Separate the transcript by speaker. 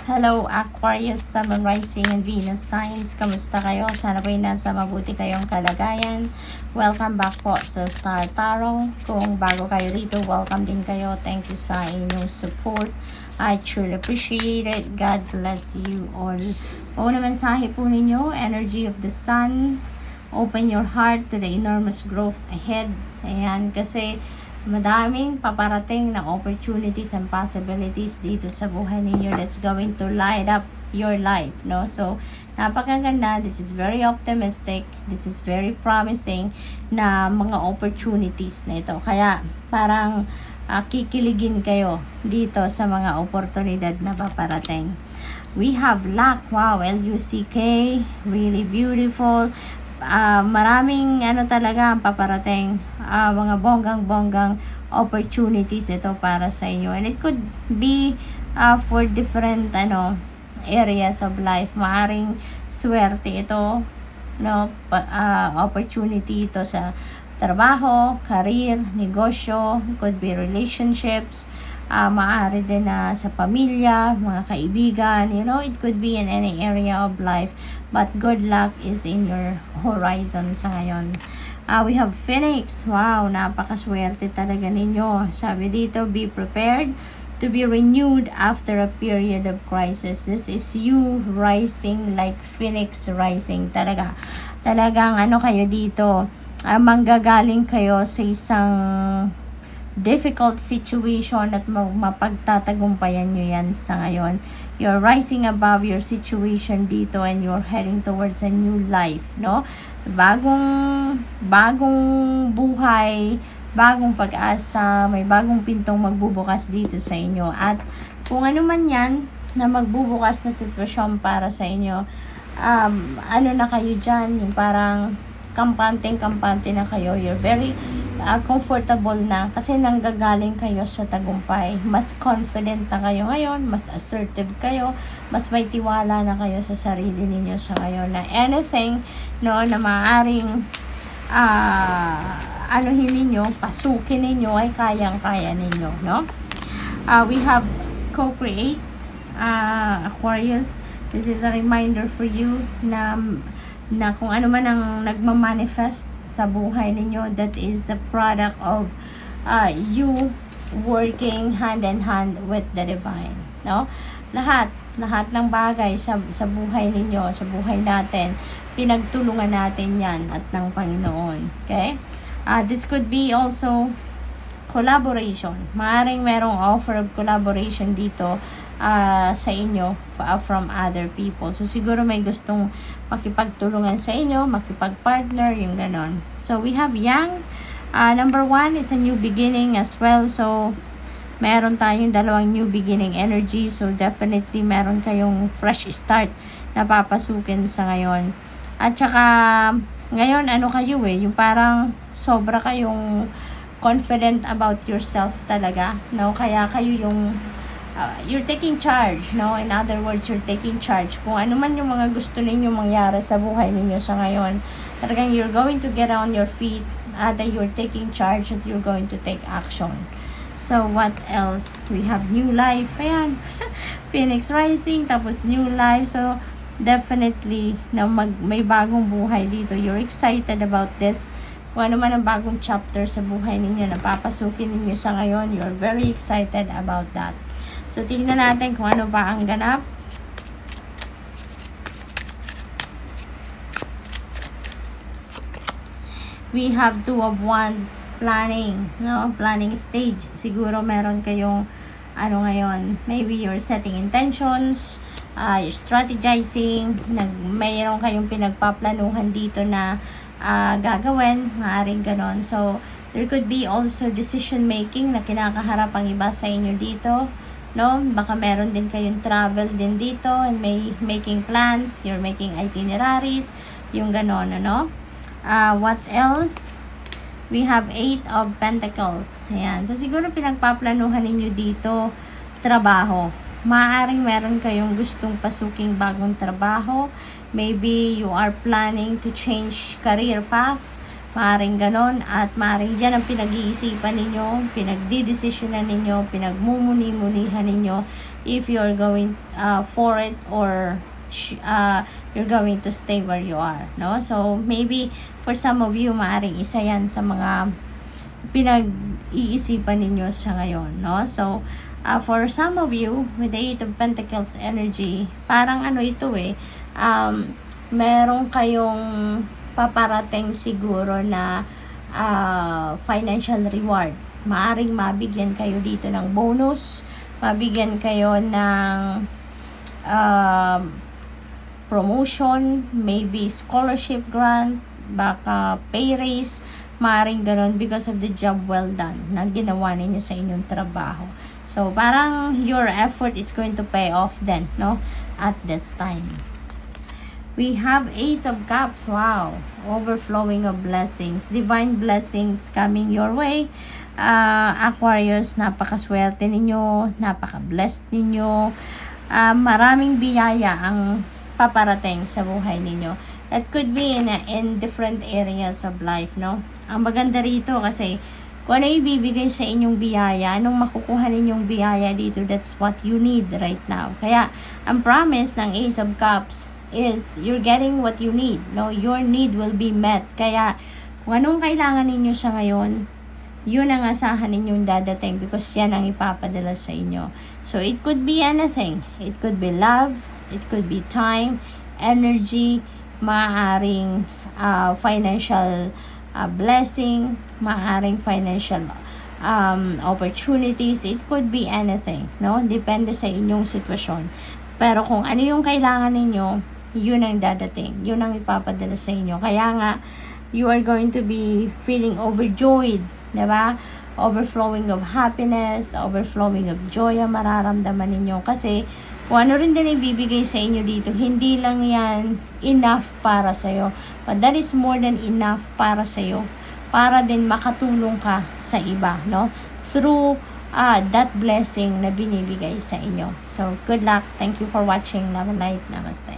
Speaker 1: Hello Aquarius, Sun, Rising, and Venus signs. Kamusta kayo? Sana po nasa mabuti kayong kalagayan. Welcome back po sa Star Tarot. Kung bago kayo rito, welcome din kayo. Thank you sa inyong support. I truly appreciate it. God bless you all. Una mensahe po ninyo, energy of the sun. Open your heart to the enormous growth ahead. Ayan, kasi madaming paparating na opportunities and possibilities dito sa buhay ninyo that's going to light up your life, no? So, napakaganda. This is very optimistic. This is very promising na mga opportunities na ito. Kaya, parang kikiligin kayo dito sa mga oportunidad na paparating. We have luck. Wow, L-U-C-K. Really beautiful. Maraming talaga ang paparating, mga bonggang-bonggang opportunities ito para sa inyo, and it could be for different areas of life. Maaring swerte ito, no, opportunity ito sa trabaho, career, negosyo, could be relationships, maaari din na sa pamilya, mga kaibigan, it could be in any area of life, but good luck is in your horizon sa ngayon. We have Phoenix. Wow, napakaswerte talaga ninyo. Sabi dito, be prepared to be renewed after a period of crisis. This is you rising like Phoenix rising. Talagang kayo dito, manggagaling kayo sa isang difficult situation at mapagtatagumpayan nyo yan sa ngayon. You're rising above your situation dito and you're heading towards a new life, no? Bagong buhay, bagong pag-asa, may bagong pintong magbubukas dito sa inyo. At kung ano man yan na magbubukas na sitwasyon para sa inyo, na kayo dyan, yung parang kampante na kayo, you're very comfortable na kasi nanggagaling kayo sa tagumpay. Mas confident na kayo ngayon, mas assertive kayo, mas may tiwala na kayo sa sarili ninyo sa ngayon na anything na maaaring ninyo, pasukin ninyo ay kayang-kaya ninyo, no? We have co-create, Aquarius. This is a reminder for you na kung ano man ang nagmamanifest sa buhay ninyo, that is a product of you working hand in hand with the divine, no? Lahat ng bagay sa buhay ninyo, sa buhay natin, pinagtulungan natin yan at ng Panginoon. Okay? This could be also collaboration. Maaring merong offer of collaboration dito sa inyo from other people. So, siguro may gustong makipagtulungan sa inyo, makipag-partner, yung ganon. So, we have Yang. Number 1 is a new beginning as well. So, meron tayong dalawang new beginning energy. So, definitely meron kayong fresh start na papasukin sa ngayon. At saka, ngayon, kayo yung parang sobra kayong confident about yourself talaga, no? Kaya kayo yung you're taking charge, no? In other words, you're taking charge. Kung ano man yung mga gusto ninyo mangyari sa buhay ninyo sa ngayon, talagang you're going to get on your feet at you're taking charge at you're going to take action. So, what else? We have new life. Ayan. Phoenix rising, tapos new life. So, definitely, may bagong buhay dito. You're excited about this. Kung ano man ang bagong chapter sa buhay ninyo na papasukin ninyo sa ngayon, you're very excited about that. So, tingnan natin kung ano ba ang ganap. We have Two of Wands, planning, no? Planning stage. Siguro meron kayong, ngayon, maybe you're setting intentions, you're strategizing, mayroon kayong pinagpaplanuhan dito na gagawin, maaaring ganon. So, there could be also decision making na kinakaharap ang iba sa inyo dito, no? Baka meron din kayong travel din dito and making plans, you're making itineraries, yung ganon, ano? What else? We have 8 of Pentacles. Ayan. So, siguro pinagpaplanuhan ninyo dito, trabaho. Maaaring meron kayong gustong pasuking bagong trabaho. Maybe you are planning to change career path. Maaring ganon, at maaring yan ang pinag-iisipan ninyo, pinagdidesisyonan ninyo, pinagmumuni-munihan ninyo if you're going for it, or you're going to stay where you are, no? So maybe for some of you, maaring isa yan sa mga pinag-iisipan ninyo sa ngayon, no? So for some of you with the 8 of Pentacles energy, parang ano ito meron kayong paparating siguro na financial reward. Maaring mabigyan kayo dito ng bonus, mabigyan kayo ng promotion, maybe scholarship grant, baka pay raise, maaring ganon because of the job well done na ginawa ninyo sa inyong trabaho. So parang your effort is going to pay off then, no, at this time. We have Ace of Cups. Wow. Overflowing of blessings. Divine blessings coming your way. Aquarius, napakaswerte ninyo. Napaka-blessed ninyo. Maraming biyaya ang paparating sa buhay ninyo. That could be in different areas of life, no? Ang maganda rito kasi kung ano ibibigay sa inyong biyaya, anong makukuha ninyong biyaya dito, that's what you need right now. Kaya, ang promise ng Ace of Cups is you're getting what you need, no? Your need will be met. Kaya kung anong kailangan ninyo sa ngayon, yun ang asahan ninyong dadating, because yan ang ipapadala sa inyo. So it could be anything. It could be love, it could be time, energy, maaring financial blessing, maaring financial opportunities. It could be anything, no? Depende sa inyong sitwasyon. Pero kung ano yung kailangan ninyo, yun ang dadating. Yun ang ipapadala sa inyo. Kaya nga, you are going to be feeling overjoyed. Diba? Overflowing of happiness, overflowing of joy ang mararamdaman ninyo. Kasi, kung ano rin din ibibigay sa inyo dito, hindi lang yan enough para sa'yo. But that is more than enough para sa'yo. Para din makatulong ka sa iba, no? Through that blessing na binibigay sa inyo. So, good luck. Thank you for watching. Love and light. Namaste.